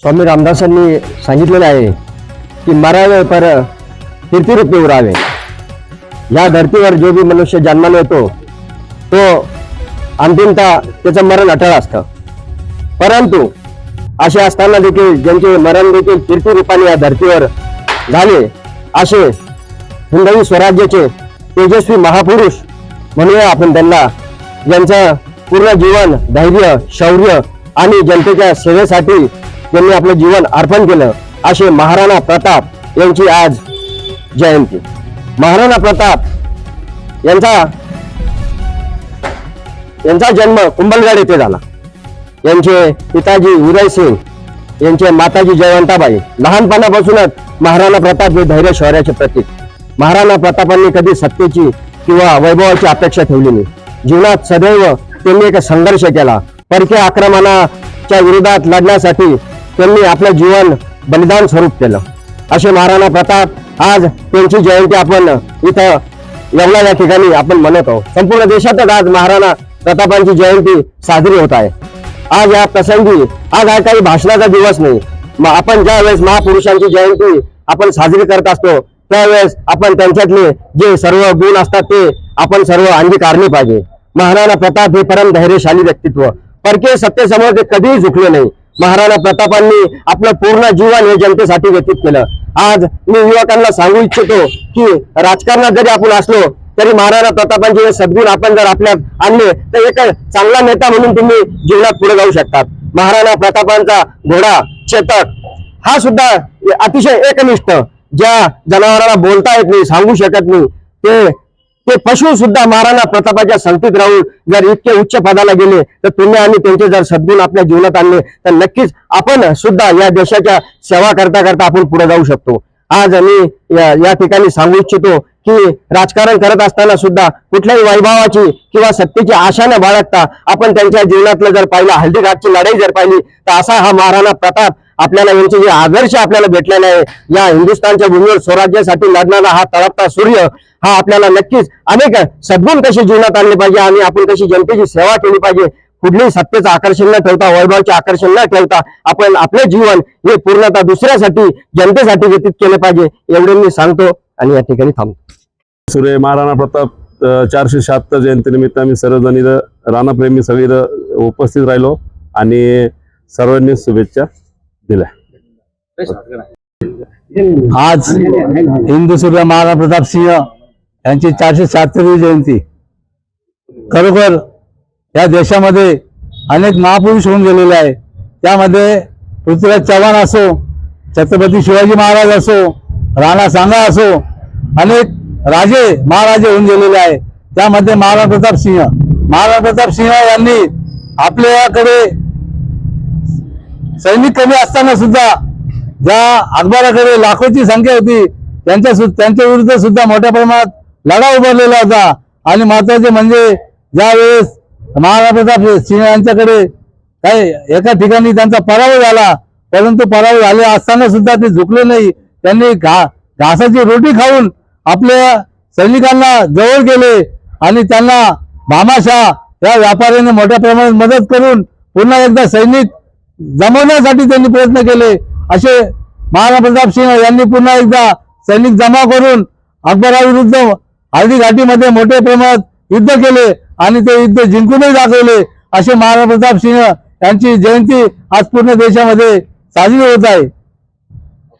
स्वामी रामदासांनी सांगितलेले आहे की मरावे पर कीर्तिरूपी उरावे। या धर्तीवर जो भी मनुष्य जन्माला येतो तो अंतिमतः त्याचं मरण अटळ असतं, परंतु असे असताना देखील ज्यांचे मरण देखील कीर्तिरूपाने या धर्तीवर झाले असे हिंदवी स्वराज्याचे तेजस्वी महापुरुष म्हणूया आपण त्यांना, ज्यांचं पूर्ण जीवन धैर्य शौर्य आणि जनतेच्या सेवेसाठी त्यांनी आपलं जीवन अर्पण केलं, असे महाराणा प्रताप यांची आज जयंती। महाराणा प्रताप यांचा जन्म कुंभलगड येथे झाला। यांचे पिताजी उदयसिंग, यांचे माताजी जयवंताबाई। लहानपणापासूनच महाराणा प्रताप हे धैर्य शौर्याचे प्रतीक। महाराणा प्रतापांनी कधी सत्तेची किंवा वैभवाची अपेक्षा ठेवली नाही। जीवनात सदैव त्यांनी एक संघर्ष केला। परकीय आक्रमणाच्या विरोधात लढण्यासाठी त्यांनी आपलं जीवन बलिदान स्वरूप केलं। असे महाराणा प्रताप आज त्यांची जयंती आपण इथं येवला या ठिकाणी आपण मनवत आहोत। संपूर्ण देशातच आज महाराणा प्रतापांची जयंती साजरी होत आहे। आज या प्रसंगी आज हा काही भाषणाचा दिवस नाही। आपण ज्या वेळेस महापुरुषांची जयंती आपण साजरी करत असतो त्यावेळेस आपण त्यांच्यातले जे सर्व गुण असतात ते आपण सर्व अंगीकारले पाहिजे। महाराणा प्रताप हे परम धैर्यशाली व्यक्तित्व, परकीय सत्तेसमोर ते कधीही झुकले नाही। महाराणा प्रतापांनी आपलं पूर्ण जीवन हे जनतेसाठी व्यतीत केलं। आज मी युवकांना सांगू इच्छितो की राजकारणात जरी आपण असलो तरी महाराणा प्रतापांचे हे सद्गुण आपण जर आपल्यात आणले तर एक चांगला नेता म्हणून तुम्ही जीवनात पुढे जाऊ शकतात। महाराणा प्रतापांचा घोडा चेतक हा सुद्धा अतिशय एकनिष्ठ, ज्या जनावरांना बोलता येत नाही सांगू शकत नाही ते पशु सुद्धा महाराणा प्रतापाच्या संगतीत राहून जर इतके उच्च पदाला गेले तर तुम्ही आणि त्यांचे जर सद्गुण आपल्या जीवनात आणले तर नक्कीच आपण सुद्धा या देशाच्या सेवा करता करता आपण पुढे जाऊ शकतो। आज मी या ठिकाणी सांगू इच्छितो की राजकारण करत असताना सुद्धा कुठल्याही वैभवाची किंवा सत्तेची आशा न बाळगता आपण त्यांच्या जीवनातलं जर पाहिलं, हल्दीघाटची लढाई जर पाहिली तर असा हा महाराणा प्रताप आपल्याला यांचे जे आदर्श आपल्याला भेटलेले आहे, या हिंदुस्थानच्या भूमीवर स्वराज्यासाठी लढणारा हा तळपता सूर्य हा आपल्याला नक्कीच अनेक सद्गुण कसे जीवनात आणले पाहिजे आणि आपण कशी जनतेची सेवा केली पाहिजे, कुठल्याही सत्तेचं आकर्षण न ठेवता वैभवाचे आकर्षण न ठेवता आपण आपले जीवन हे पूर्णतः दुसऱ्यासाठी जनतेसाठी व्यतीत केले पाहिजे, एवढे मी सांगतो आणि या ठिकाणी थांबतो। सूर्य महाराणा प्रताप 476 जयंतीनिमित्त आम्ही सर्वजण इथं राणाप्रेमी सगळे इथं उपस्थित राहिलो आणि सर्वांनी शुभेच्छा दिल्या। आज हिंदू सूर्य महाराणा प्रताप सिंह यांची 476वी जयंती। खरोखर या देशामध्ये अनेक महापुरुष होऊन गेलेले आहे। त्यामध्ये पृथ्वीराज चव्हाण असो, छत्रपती शिवाजी महाराज असो, राणा सांगा असो, अनेक राजे महाराजे होऊन गेलेले आहे। त्यामध्ये महाराणा प्रताप सिंह यांनी आपल्याकडे सैनिक कमी असताना सुद्धा ज्या अकबराकडे लाखोची संख्या होती त्यांच्या विरुद्ध सुद्धा मोठ्या प्रमाणात लढा उभारलेला होता। आणि महत्वाचे म्हणजे ज्या वेळेस महाराणा प्रताप सिंह यांच्याकडे काही एका ठिकाणी त्यांचा पराभव झाला, परंतु पराभव झाले असताना सुद्धा ते झुकले नाही। त्यांनी घासाची रोटी खाऊन आपल्या सैनिकांना जवळ केले आणि त्यांना भामाशाह या व्यापाऱ्याने मोठ्या प्रमाणात मदत करून पुन्हा एकदा सैनिक जमवण्यासाठी त्यांनी प्रयत्न केले। असे महाराणा प्रताप सिंह यांनी पुन्हा एकदा सैनिक जमा करून अकबराविरुद्ध हल्दीघाटीमध्ये मोठ्या प्रमाणात युद्ध केले आणि ते युद्ध जिंकूनही दाखवले। असे महाराणा प्रताप सिंह यांची जयंती आज पूर्ण देशामध्ये साजरी होत आहे।